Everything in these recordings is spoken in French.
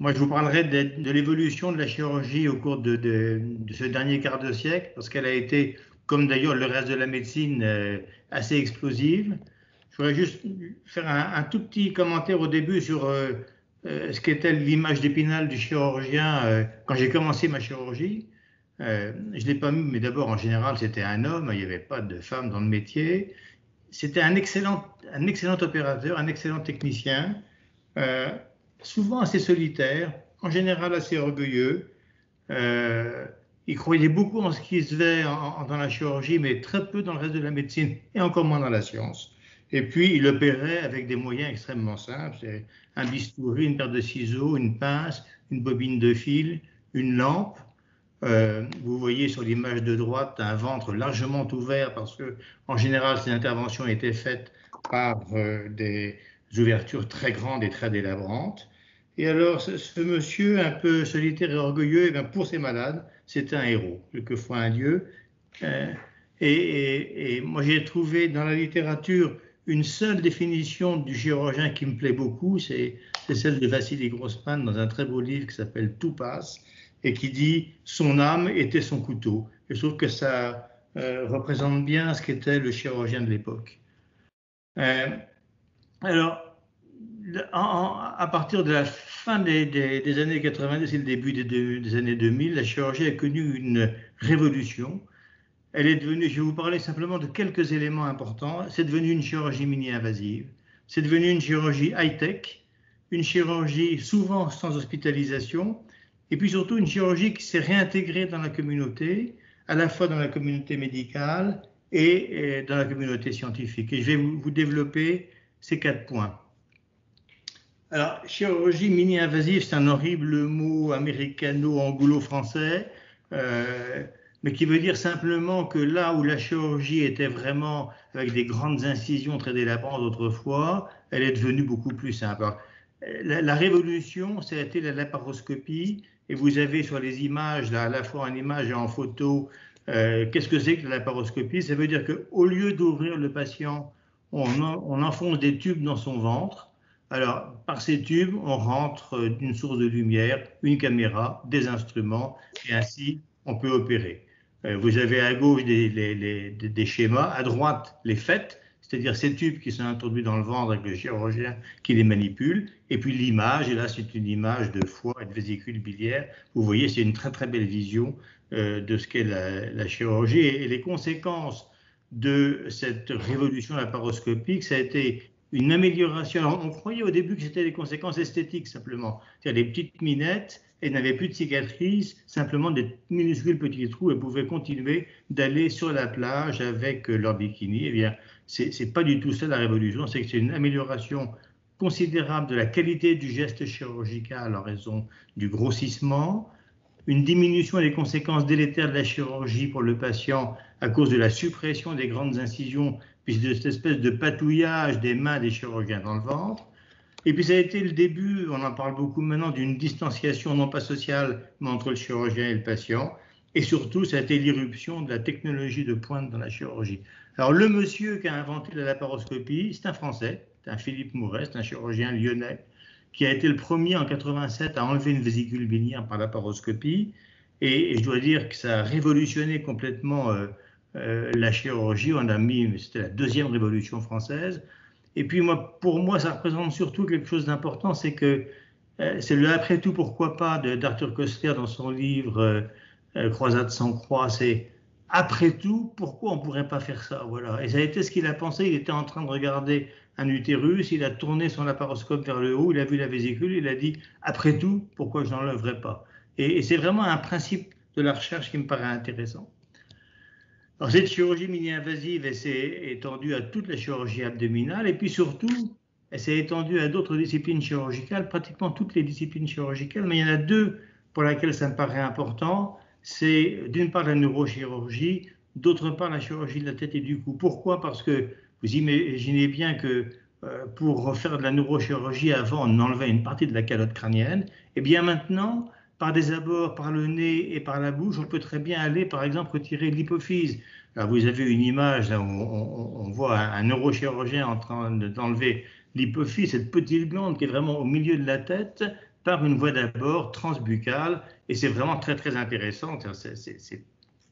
Moi, je vous parlerai de l'évolution de la chirurgie au cours de ce dernier quart de siècle, parce qu'elle a été, comme d'ailleurs le reste de la médecine, assez explosive. Je voudrais juste faire un tout petit commentaire au début sur ce qu'était l'image d'Épinal du chirurgien quand j'ai commencé ma chirurgie. Je ne l'ai pas mis, mais d'abord, en général, c'était un homme, il n'y avait pas de femme dans le métier. C'était un excellent opérateur, un excellent technicien. Euh, Souvent assez solitaire, en général assez orgueilleux. Euh, il croyait beaucoup en ce qui se fait dans la chirurgie, mais très peu dans le reste de la médecine et encore moins dans la science. Et puis, il opérait avec des moyens extrêmement simples. C'est un bistouri, une paire de ciseaux, une pince, une bobine de fil, une lampe. Vous voyez sur l'image de droite un ventre largement ouvert parce que, en général, ces interventions étaient faites par des ouvertures très grandes et très délabrantes. Et alors, ce monsieur un peu solitaire et orgueilleux, eh bien, pour ses malades, c'était un héros, quelquefois un dieu. Euh, et moi, j'ai trouvé dans la littérature une seule définition du chirurgien qui me plaît beaucoup, c'est celle de Vassili Grossman dans un très beau livre qui s'appelle Tout passe et qui dit son âme était son couteau. Et je trouve que ça représente bien ce qu'était le chirurgien de l'époque. Euh, alors, à partir de la fin des années 90 et le début des années 2000, la chirurgie a connu une révolution. Elle est devenue, je vais vous parler simplement de quelques éléments importants. C'est devenu une chirurgie mini-invasive. C'est devenu une chirurgie high-tech, une chirurgie souvent sans hospitalisation, et puis surtout une chirurgie qui s'est réintégrée dans la communauté, à la fois dans la communauté médicale et dans la communauté scientifique. Et je vais vous développer ces 4 points. Alors, chirurgie mini-invasive, c'est un horrible mot américano-anglo-français, mais qui veut dire simplement que là où la chirurgie était vraiment avec des grandes incisions très délabrantes autrefois, elle est devenue beaucoup plus simple. Alors, la révolution, ça a été la laparoscopie, et vous avez sur les images, là, à la fois en image et en photo, qu'est-ce que c'est que la laparoscopie? Ça veut dire qu'au lieu d'ouvrir le patient, on enfonce des tubes dans son ventre. Alors, par ces tubes, on rentre d'une source de lumière, une caméra, des instruments, et ainsi, on peut opérer. Vous avez à gauche des schémas, à droite, les faits, c'est-à-dire ces tubes qui sont introduits dans le ventre avec le chirurgien qui les manipule, et puis l'image, et là, c'est une image de foie et de vésicule biliaire. Vous voyez, c'est une très, très belle vision de ce qu'est la chirurgie. Et les conséquences de cette révolution laparoscopique, ça a été une amélioration. Alors, on croyait au début que c'était des conséquences esthétiques simplement. C'est-à-dire des petites minettes, elles n'avaient plus de cicatrices, simplement des minuscules petits trous et pouvaient continuer d'aller sur la plage avec leur bikini. Eh bien, c'est pas du tout ça la révolution, c'est que c'est une amélioration considérable de la qualité du geste chirurgical en raison du grossissement, une diminution des conséquences délétères de la chirurgie pour le patient à cause de la suppression des grandes incisions, puis de cette espèce de patouillage des mains des chirurgiens dans le ventre. Et puis ça a été le début, on en parle beaucoup maintenant, d'une distanciation non pas sociale, mais entre le chirurgien et le patient. Et surtout, ça a été l'irruption de la technologie de pointe dans la chirurgie. Alors le monsieur qui a inventé la laparoscopie, c'est un Français, c'est un Philippe Mouret, c'est un chirurgien lyonnais, qui a été le premier en 87 à enlever une vésicule biliaire par laparoscopie. Et je dois dire que ça a révolutionné complètement la chirurgie. On a mis, c'était la deuxième révolution française. Et puis moi, pour moi, ça représente surtout quelque chose d'important, c'est que c'est le après tout pourquoi pas d'Arthur Koestler dans son livre Croisade sans croix. C'est après tout pourquoi on ne pourrait pas faire ça, voilà. Et ça a été ce qu'il a pensé. Il était en train de regarder un utérus, il a tourné son laparoscope vers le haut, il a vu la vésicule, il a dit après tout pourquoi je n'enlèverais pas. Et c'est vraiment un principe de la recherche qui me paraît intéressant. Alors, cette chirurgie mini-invasive, elle s'est étendue à toute la chirurgie abdominale et puis surtout, elle s'est étendue à d'autres disciplines chirurgicales, pratiquement toutes les disciplines chirurgicales, mais il y en a deux pour lesquelles ça me paraît important. C'est d'une part la neurochirurgie, d'autre part la chirurgie de la tête et du cou. Pourquoi? Parce que vous imaginez bien que pour faire de la neurochirurgie, avant, on enlevait une partie de la calotte crânienne. Et bien maintenant, par des abords, par le nez et par la bouche, on peut très bien aller, par exemple, retirer l'hypophyse. Alors, vous avez une image là où on voit un neurochirurgien en train d'enlever l'hypophyse, cette petite glande qui est vraiment au milieu de la tête. par une voie d'abord transbuccale, et c'est vraiment très très intéressant. C'est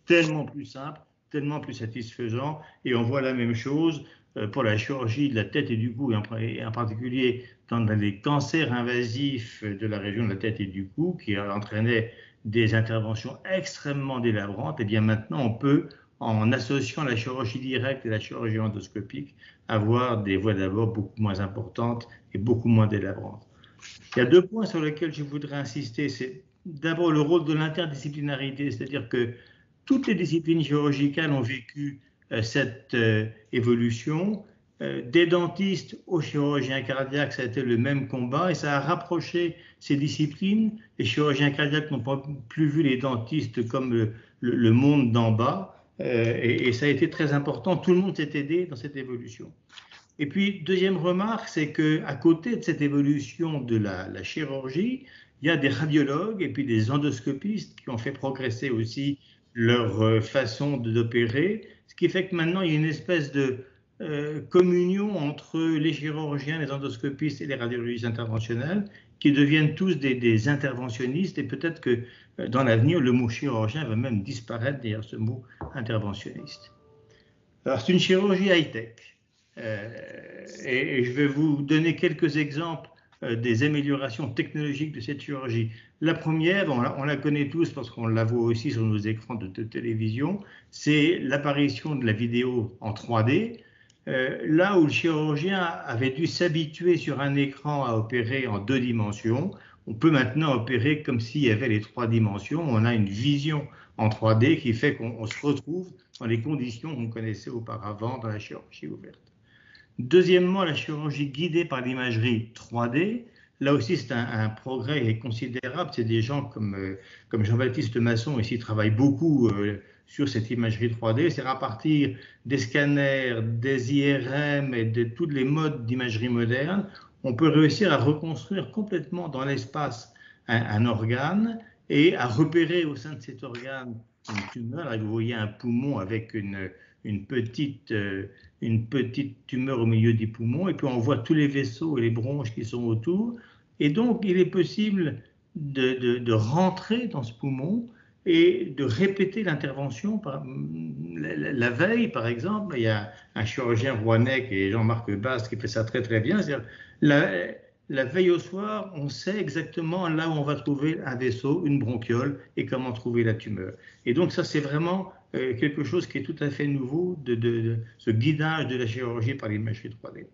tellement plus simple, tellement plus satisfaisant, et on voit la même chose pour la chirurgie de la tête et du cou, et en particulier dans les cancers invasifs de la région de la tête et du cou, qui entraînaient des interventions extrêmement délabrantes. Et bien maintenant, on peut, en associant la chirurgie directe et la chirurgie endoscopique, avoir des voies d'abord beaucoup moins importantes et beaucoup moins délabrantes. Il y a deux points sur lesquels je voudrais insister. C'est d'abord le rôle de l'interdisciplinarité, c'est-à-dire que toutes les disciplines chirurgicales ont vécu cette évolution. Des dentistes aux chirurgiens cardiaques, ça a été le même combat et ça a rapproché ces disciplines. Les chirurgiens cardiaques n'ont pas plus vu les dentistes comme le monde d'en bas et ça a été très important. Tout le monde s'est aidé dans cette évolution. Et puis, deuxième remarque, c'est qu'à côté de cette évolution de la chirurgie, il y a des radiologues et puis des endoscopistes qui ont fait progresser aussi leur façon d'opérer, ce qui fait que maintenant, il y a une espèce de communion entre les chirurgiens, les endoscopistes et les radiologistes interventionnels qui deviennent tous des interventionnistes et peut-être que dans l'avenir, le mot chirurgien va même disparaître derrière ce mot interventionniste. Alors, c'est une chirurgie high-tech. Et je vais vous donner quelques exemples des améliorations technologiques de cette chirurgie. La première, on la connaît tous parce qu'on la voit aussi sur nos écrans de télévision, c'est l'apparition de la vidéo en 3D. Là où le chirurgien avait dû s'habituer sur un écran à opérer en 2 dimensions, on peut maintenant opérer comme s'il y avait les 3 dimensions. On a une vision en 3D qui fait qu'on se retrouve dans les conditions qu'on connaissait auparavant dans la chirurgie ouverte. Deuxièmement, la chirurgie guidée par l'imagerie 3D. Là aussi, c'est un progrès considérable. C'est des gens comme Jean-Baptiste Masson ici travaillent beaucoup sur cette imagerie 3D. C'est à partir des scanners, des IRM et de tous les modes d'imagerie moderne, on peut réussir à reconstruire complètement dans l'espace un organe et à repérer au sein de cet organe une tumeur. Là, vous voyez un poumon avec une petite tumeur au milieu des poumons, et puis on voit tous les vaisseaux et les bronches qui sont autour. Et donc, il est possible de rentrer dans ce poumon et de répéter l'intervention. La veille, par exemple, il y a un chirurgien rouennais qui est Jean-Marc Bast qui fait ça très très bien. La veille au soir, on sait exactement là où on va trouver un vaisseau, une bronchiole, et comment trouver la tumeur. Et donc ça, c'est vraiment quelque chose qui est tout à fait nouveau, de ce guidage de la chirurgie par l'imagerie 3D.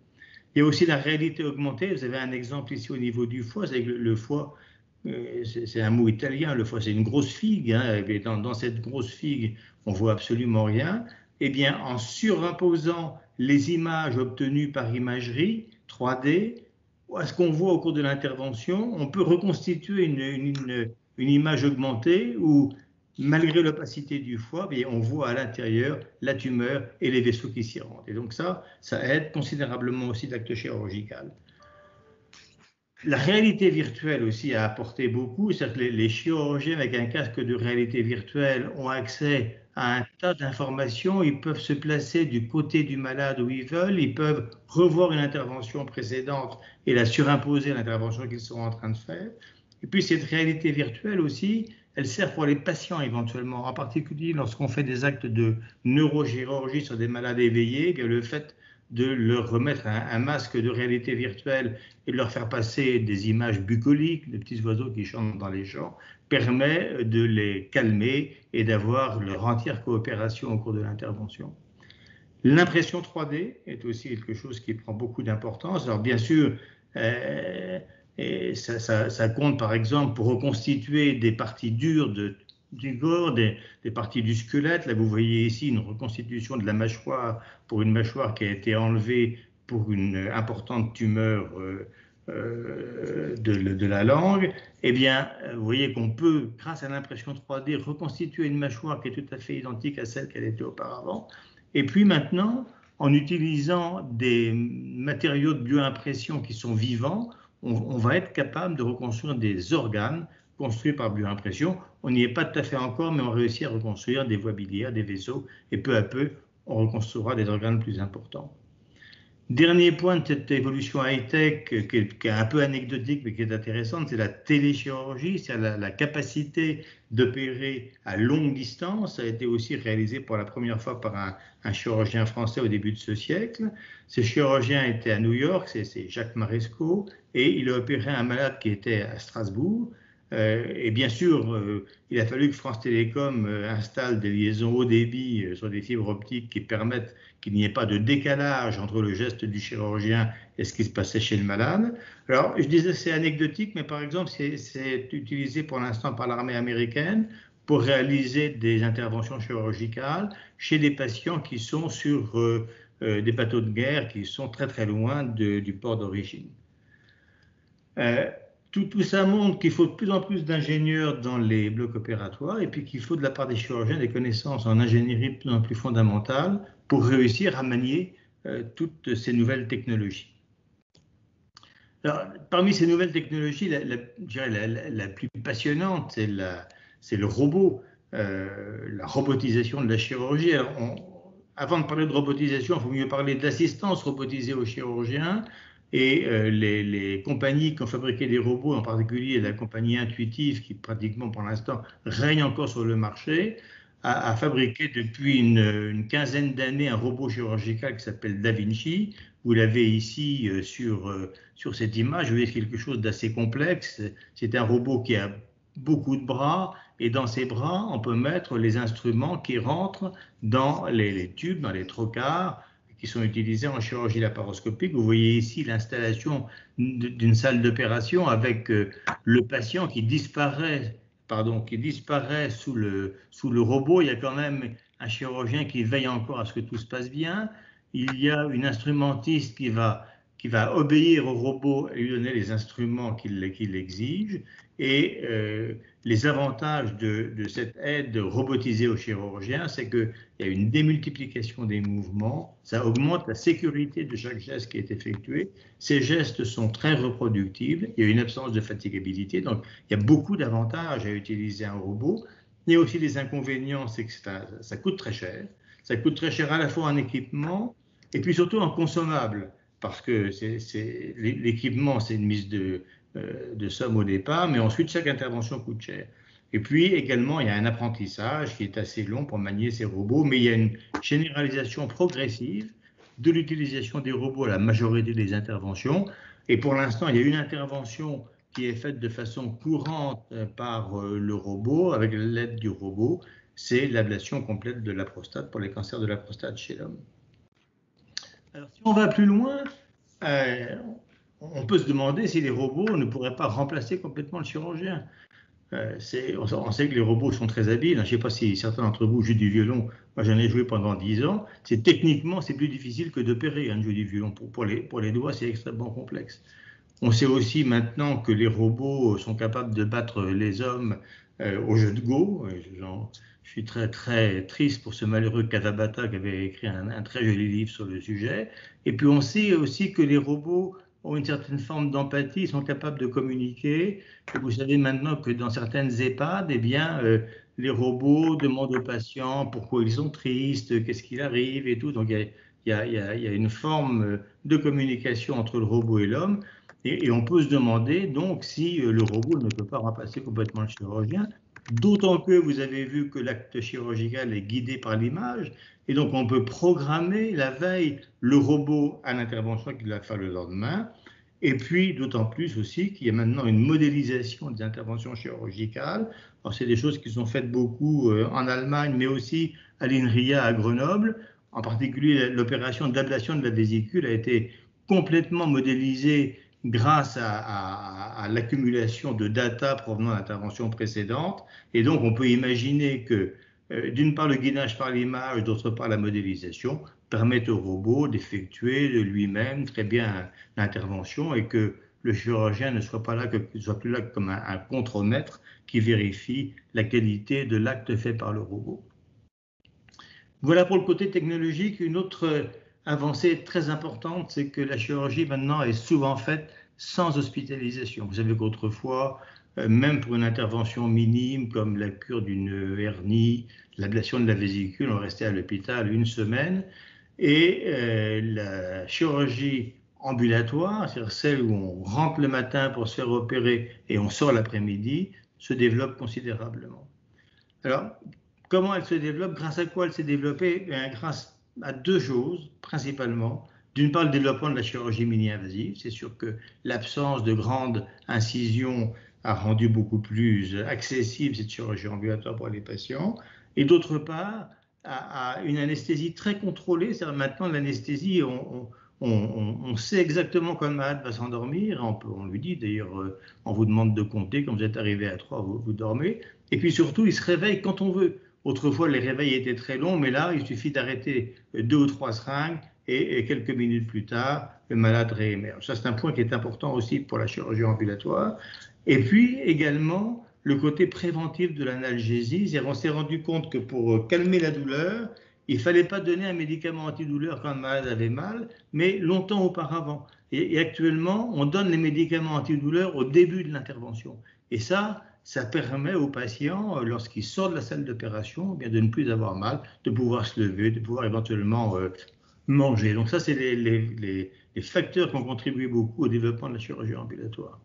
Il y a aussi la réalité augmentée. Vous avez un exemple ici au niveau du foie. C'est le foie, c'est un mot italien. Le foie, c'est une grosse figue. Hein, et dans cette grosse figue, on voit absolument rien. Eh bien, en surimposant les images obtenues par imagerie 3D, à ce qu'on voit au cours de l'intervention, on peut reconstituer une image augmentée où, malgré l'opacité du foie, on voit à l'intérieur la tumeur et les vaisseaux qui s'y rendent. Et donc ça aide considérablement aussi l'acte chirurgical. La réalité virtuelle aussi a apporté beaucoup, c'est-à-dire que les chirurgiens avec un casque de réalité virtuelle ont accès à un tas d'informations, ils peuvent se placer du côté du malade où ils veulent, ils peuvent revoir une intervention précédente et la surimposer à l'intervention qu'ils sont en train de faire. Et puis cette réalité virtuelle aussi, elle sert pour les patients éventuellement, en particulier lorsqu'on fait des actes de neurochirurgie sur des malades éveillés, bien le fait de leur remettre un masque de réalité virtuelle et de leur faire passer des images bucoliques, des petits oiseaux qui chantent dans les champs, permet de les calmer et d'avoir leur entière coopération au cours de l'intervention. L'impression 3D est aussi quelque chose qui prend beaucoup d'importance. Alors bien sûr, ça compte par exemple pour reconstituer des parties dures du corps, des parties du squelette. Là, vous voyez ici une reconstitution de la mâchoire pour une mâchoire qui a été enlevée pour une importante tumeur de la langue. Eh bien, vous voyez qu'on peut, grâce à l'impression 3D, reconstituer une mâchoire qui est tout à fait identique à celle qu'elle était auparavant. Et puis maintenant, en utilisant des matériaux de bioimpression qui sont vivants, on va être capable de reconstruire des organes construits par bioimpression. On n'y est pas tout à fait encore, mais on réussit à reconstruire des voies biliaires, des vaisseaux, et peu à peu, on reconstruira des organes plus importants. Dernier point de cette évolution high-tech qui est un peu anecdotique mais qui est intéressante, c'est la téléchirurgie, c'est-à-dire la capacité d'opérer à longue distance. Ça a été aussi réalisé pour la première fois par un chirurgien français au début de ce siècle. Ce chirurgien était à New York, c'est Jacques Marescot, et il a opéré un malade qui était à Strasbourg. Et bien sûr, il a fallu que France Télécom installe des liaisons haut débit sur des fibres optiques qui permettent qu'il n'y ait pas de décalage entre le geste du chirurgien et ce qui se passait chez le malade. Alors, je disais c'est anecdotique, mais par exemple, c'est utilisé pour l'instant par l'armée américaine pour réaliser des interventions chirurgicales chez des patients qui sont sur des bateaux de guerre qui sont très très loin du port d'origine. Tout ça montre qu'il faut de plus en plus d'ingénieurs dans les blocs opératoires et puis qu'il faut de la part des chirurgiens des connaissances en ingénierie de plus en plus fondamentales pour réussir à manier toutes ces nouvelles technologies. Alors, parmi ces nouvelles technologies, la plus passionnante, c'est le robot, la robotisation de la chirurgie. Alors, avant de parler de robotisation, il faut mieux parler d'assistance robotisée aux chirurgiens. Et les compagnies qui ont fabriqué des robots, en particulier la compagnie Intuitive, qui pratiquement pour l'instant règne encore sur le marché, a fabriqué depuis une quinzaine d'années un robot chirurgical qui s'appelle Da Vinci. Vous l'avez ici sur cette image, vous voyez quelque chose d'assez complexe. C'est un robot qui a beaucoup de bras et dans ces bras, on peut mettre les instruments qui rentrent dans les tubes, dans les trocars, qui sont utilisés en chirurgie laparoscopique. Vous voyez ici l'installation d'une salle d'opération avec le patient qui disparaît sous le robot. Il y a quand même un chirurgien qui veille encore à ce que tout se passe bien. Il y a une instrumentiste qui va obéir au robot et lui donner les instruments qu'il exige. Et les avantages de cette aide robotisée aux chirurgiens, c'est qu'il y a une démultiplication des mouvements, ça augmente la sécurité de chaque geste qui est effectué. Ces gestes sont très reproductibles, il y a une absence de fatigabilité, donc il y a beaucoup d'avantages à utiliser un robot. Il y a aussi des inconvénients, c'est que ça coûte très cher. Ça coûte très cher à la fois en équipement et puis surtout en consommable, parce que l'équipement, c'est une mise de somme au départ, mais ensuite chaque intervention coûte cher. Et puis également, il y a un apprentissage qui est assez long pour manier ces robots, mais il y a une généralisation progressive de l'utilisation des robots à la majorité des interventions. Et pour l'instant, il y a une intervention qui est faite de façon courante par le robot, avec l'aide du robot, c'est l'ablation complète de la prostate pour les cancers de la prostate chez l'homme. Alors, si on va plus loin, on peut se demander si les robots ne pourraient pas remplacer complètement le chirurgien. On sait que les robots sont très habiles. Je ne sais pas si certains d'entre vous jouent du violon. Moi, j'en ai joué pendant 10 ans. Techniquement, c'est plus difficile que d'opérer de jouer du violon. Pour les doigts, c'est extrêmement complexe. On sait aussi maintenant que les robots sont capables de battre les hommes au jeu de Go. Je suis très, très triste pour ce malheureux Kawabata qui avait écrit un très joli livre sur le sujet. Et puis, on sait aussi que les robots ont une certaine forme d'empathie, sont capables de communiquer. Et vous savez maintenant que dans certaines EHPAD, eh bien, les robots demandent aux patients pourquoi ils sont tristes, qu'est-ce qu'il arrive et tout. Donc, il y a une forme de communication entre le robot et l'homme. Et on peut se demander donc si le robot ne peut pas remplacer complètement le chirurgien, d'autant que vous avez vu que l'acte chirurgical est guidé par l'image, et donc on peut programmer la veille le robot à l'intervention qu'il va faire le lendemain, et puis d'autant plus aussi qu'il y a maintenant une modélisation des interventions chirurgicales. Alors c'est des choses qui sont faites beaucoup en Allemagne, mais aussi à l'INRIA à Grenoble. En particulier, l'opération d'ablation de la vésicule a été complètement modélisée grâce à l'accumulation de data provenant d'interventions précédentes. Et donc, on peut imaginer que, d'une part, le guidage par l'image, d'autre part, la modélisation, permettent au robot d'effectuer de lui-même très bien l'intervention et que le chirurgien ne soit plus là comme un contremaître qui vérifie la qualité de l'acte fait par le robot. Voilà pour le côté technologique. Une autre avancée très importante, c'est que la chirurgie maintenant est souvent faite sans hospitalisation. Vous savez qu'autrefois, même pour une intervention minime comme la cure d'une hernie, l'ablation de la vésicule, on restait à l'hôpital une semaine. Et la chirurgie ambulatoire, c'est-à-dire celle où on rentre le matin pour se faire opérer et on sort l'après-midi, se développe considérablement. Alors, comment elle se développe? Grâce à quoi elle s'est développée? Grâce à deux choses, principalement. D'une part, le développement de la chirurgie mini-invasive. C'est sûr que l'absence de grandes incisions a rendu beaucoup plus accessible cette chirurgie ambulatoire pour les patients. Et d'autre part, à une anesthésie très contrôlée. C'est-à-dire maintenant, l'anesthésie, on sait exactement quand le malade va s'endormir. On lui dit d'ailleurs, on vous demande de compter. Quand vous êtes arrivé à 3, vous dormez. Et puis surtout, il se réveille quand on veut. Autrefois, les réveils étaient très longs, mais là, il suffit d'arrêter 2 ou 3 seringues et quelques minutes plus tard, le malade réémerge. Ça, c'est un point qui est important aussi pour la chirurgie ambulatoire. Et puis également, le côté préventif de l'analgésie. On s'est rendu compte que pour calmer la douleur, il ne fallait pas donner un médicament antidouleur quand le malade avait mal, mais longtemps auparavant. Et actuellement, on donne les médicaments antidouleurs au début de l'intervention. Et ça permet aux patients, lorsqu'ils sortent de la salle d'opération, de ne plus avoir mal, de pouvoir se lever, de pouvoir éventuellement manger. Donc ça, c'est les facteurs qui ont contribué beaucoup au développement de la chirurgie ambulatoire.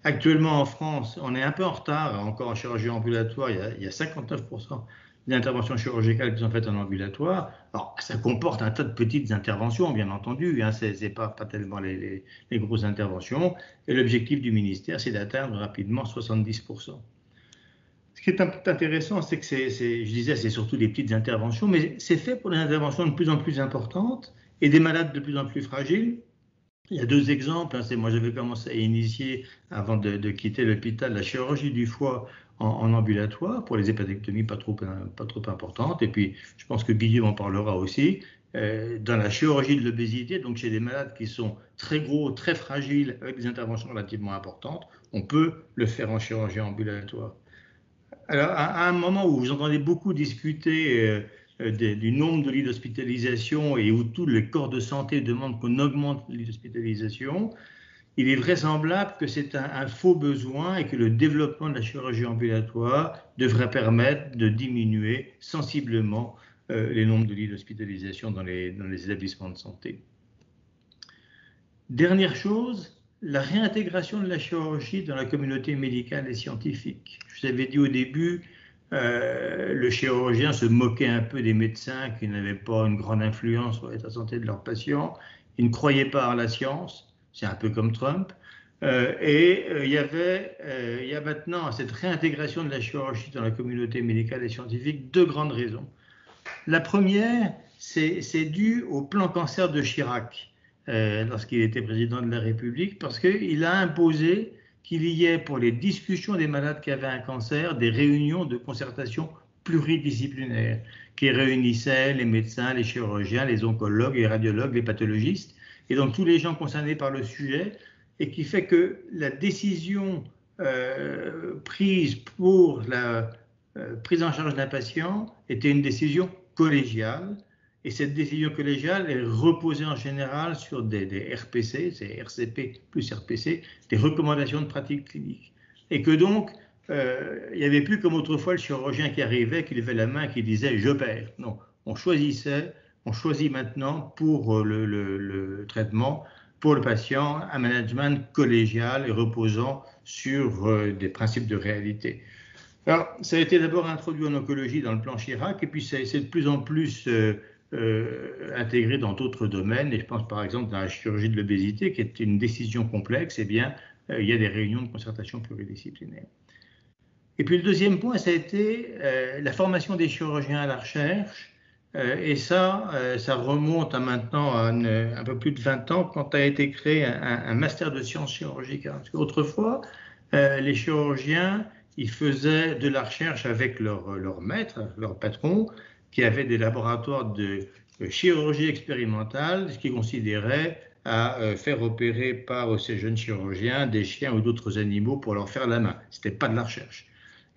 Actuellement, en France, on est un peu en retard encore en chirurgie ambulatoire. Il y a 59% des interventions chirurgicales qui sont faites en ambulatoire. Alors, ça comporte un tas de petites interventions, bien entendu. Hein, c'est pas tellement les grosses interventions. Et l'objectif du ministère, c'est d'atteindre rapidement 70%. Ce qui est intéressant, c'est que je disais, c'est surtout des petites interventions, mais c'est fait pour des interventions de plus en plus importantes et des malades de plus en plus fragiles. Il y a deux exemples. Hein, moi, j'avais commencé à initier, avant de quitter l'hôpital, la chirurgie du foie en ambulatoire pour les hépatectomies pas trop importantes. Et puis, je pense que Guillaume en parlera aussi. Dans la chirurgie de l'obésité, donc chez des malades qui sont très gros, très fragiles, avec des interventions relativement importantes, on peut le faire en chirurgie ambulatoire. Alors, à un moment où vous entendez beaucoup discuter du nombre de lits d'hospitalisation et où tous les corps de santé demandent qu'on augmente les lits d'hospitalisation, il est vraisemblable que c'est un faux besoin et que le développement de la chirurgie ambulatoire devrait permettre de diminuer sensiblement les nombres de lits d'hospitalisation dans les établissements de santé. Dernière chose, la réintégration de la chirurgie dans la communauté médicale et scientifique. Je vous avais dit au début, le chirurgien se moquait un peu des médecins qui n'avaient pas une grande influence sur l'état de santé de leurs patients. Ils ne croyaient pas en la science, c'est un peu comme Trump. Il y a maintenant à cette réintégration de la chirurgie dans la communauté médicale et scientifique deux grandes raisons. La première, c'est dû au plan cancer de Chirac. Lorsqu'il était président de la République, parce qu'il a imposé qu'il y ait pour les discussions des malades qui avaient un cancer des réunions de concertation pluridisciplinaires qui réunissaient les médecins, les chirurgiens, les oncologues, les radiologues, les pathologistes, et donc tous les gens concernés par le sujet, et qui fait que la décision prise pour la prise en charge d'un patient était une décision collégiale. Et cette décision collégiale est reposée en général sur des RPC, c'est RCP plus RPC, des recommandations de pratique clinique. Et que donc, il n'y avait plus comme autrefois le chirurgien qui arrivait, qui levait la main, qui disait « j'opère ». Non, on choisit maintenant pour le traitement, pour le patient, un management collégial et reposant sur des principes de réalité. Alors, ça a été d'abord introduit en oncologie dans le plan Chirac, et puis c'est de plus en plus intégré dans d'autres domaines, et je pense par exemple dans la chirurgie de l'obésité, qui est une décision complexe, eh bien, il y a des réunions de concertation pluridisciplinaire. Et puis le deuxième point, ça a été la formation des chirurgiens à la recherche, et ça remonte à maintenant un peu plus de 20 ans, quand a été créé un master de sciences chirurgicales. Parce qu'autrefois, les chirurgiens, ils faisaient de la recherche avec leur maître, leur patron, qui avait des laboratoires de chirurgie expérimentale, ce qui considérait à faire opérer par ces jeunes chirurgiens des chiens ou d'autres animaux pour leur faire la main. Ce n'était pas de la recherche.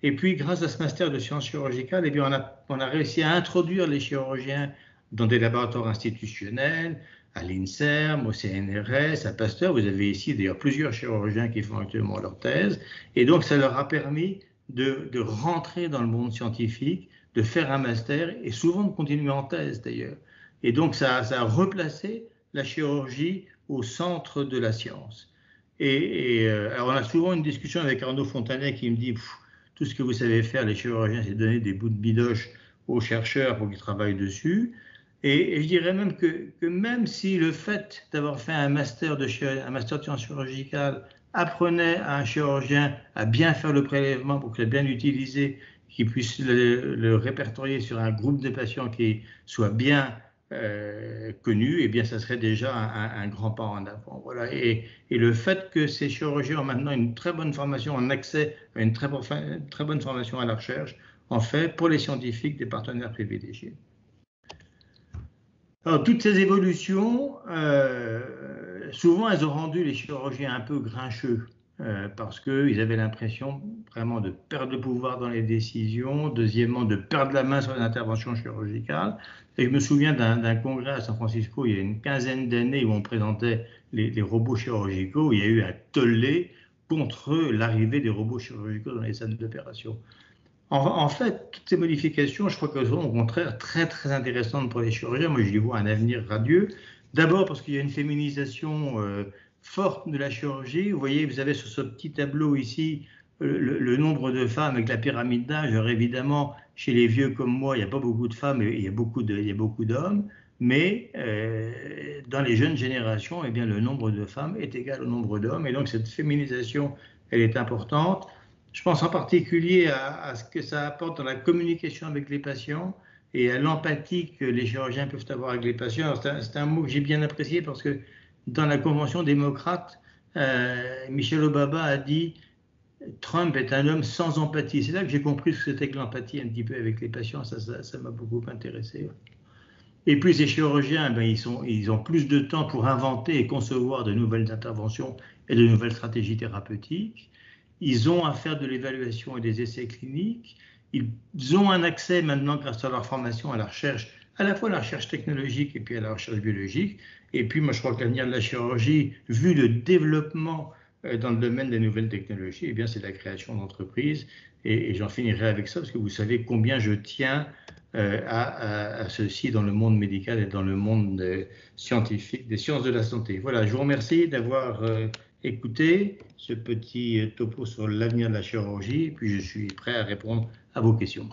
Et puis, grâce à ce master de sciences chirurgicales, eh bien, on a réussi à introduire les chirurgiens dans des laboratoires institutionnels, à l'INSERM, au CNRS, à Pasteur. Vous avez ici d'ailleurs plusieurs chirurgiens qui font actuellement leur thèse. Et donc, ça leur a permis de rentrer dans le monde scientifique, de faire un master et souvent de continuer en thèse d'ailleurs. Et donc, ça a replacé la chirurgie au centre de la science. Alors on a souvent une discussion avec Arnaud Fontanet qui me dit tout ce que vous savez faire, les chirurgiens, c'est donner des bouts de bidoche aux chercheurs pour qu'ils travaillent dessus. Et je dirais même que même si le fait d'avoir fait un master de sciences chirurgicales apprenait à un chirurgien à bien faire le prélèvement pour qu'il soit bien utilisé, qu'il puisse le répertorier sur un groupe de patients qui soit bien connu, eh bien, ça serait déjà un grand pas en avant. Voilà. Et le fait que ces chirurgiens ont maintenant une très bonne formation en accès à une très bonne formation à la recherche, en fait, pour les scientifiques, des partenaires privilégiés. Alors, toutes ces évolutions, souvent, elles ont rendu les chirurgiens un peu grincheux parce qu'ils avaient l'impression vraiment de perdre le pouvoir dans les décisions, deuxièmement, de perdre la main sur les interventions chirurgicales. Et je me souviens d'un congrès à San Francisco il y a une quinzaine d'années où on présentait les robots chirurgicaux, où il y a eu un tollé contre l'arrivée des robots chirurgicaux dans les salles d'opération. En fait, toutes ces modifications, je crois qu'elles sont au contraire très, très intéressantes pour les chirurgiens. Moi, je y vois un avenir radieux. D'abord parce qu'il y a une féminisation forte de la chirurgie. Vous voyez, vous avez sur ce petit tableau ici le nombre de femmes avec la pyramide d'âge. Alors évidemment, chez les vieux comme moi, il n'y a pas beaucoup de femmes, il y a beaucoup d'hommes. Mais dans les jeunes générations, eh bien, le nombre de femmes est égal au nombre d'hommes. Et donc, cette féminisation, elle est importante. Je pense en particulier à ce que ça apporte dans la communication avec les patients et à l'empathie que les chirurgiens peuvent avoir avec les patients. C'est un mot que j'ai bien apprécié parce que dans la Convention démocrate, Michelle Obama a dit « Trump est un homme sans empathie ». C'est là que j'ai compris ce que c'était que l'empathie un petit peu avec les patients. Ça m'a beaucoup intéressé. Et puis ces chirurgiens, ben, ils ont plus de temps pour inventer et concevoir de nouvelles interventions et de nouvelles stratégies thérapeutiques. Ils ont à faire de l'évaluation et des essais cliniques. Ils ont un accès maintenant, grâce à leur formation, à la recherche, à la fois à la recherche technologique et puis à la recherche biologique. Et puis, moi, je crois que l'avenir de la chirurgie, vu le développement dans le domaine des nouvelles technologies, eh bien, c'est la création d'entreprises. Et j'en finirai avec ça, parce que vous savez combien je tiens à ceci dans le monde médical et dans le monde scientifique, des sciences de la santé. Voilà, je vous remercie d'avoir écouté ce petit topo sur l'avenir de la chirurgie, et puis je suis prêt à répondre à vos questions.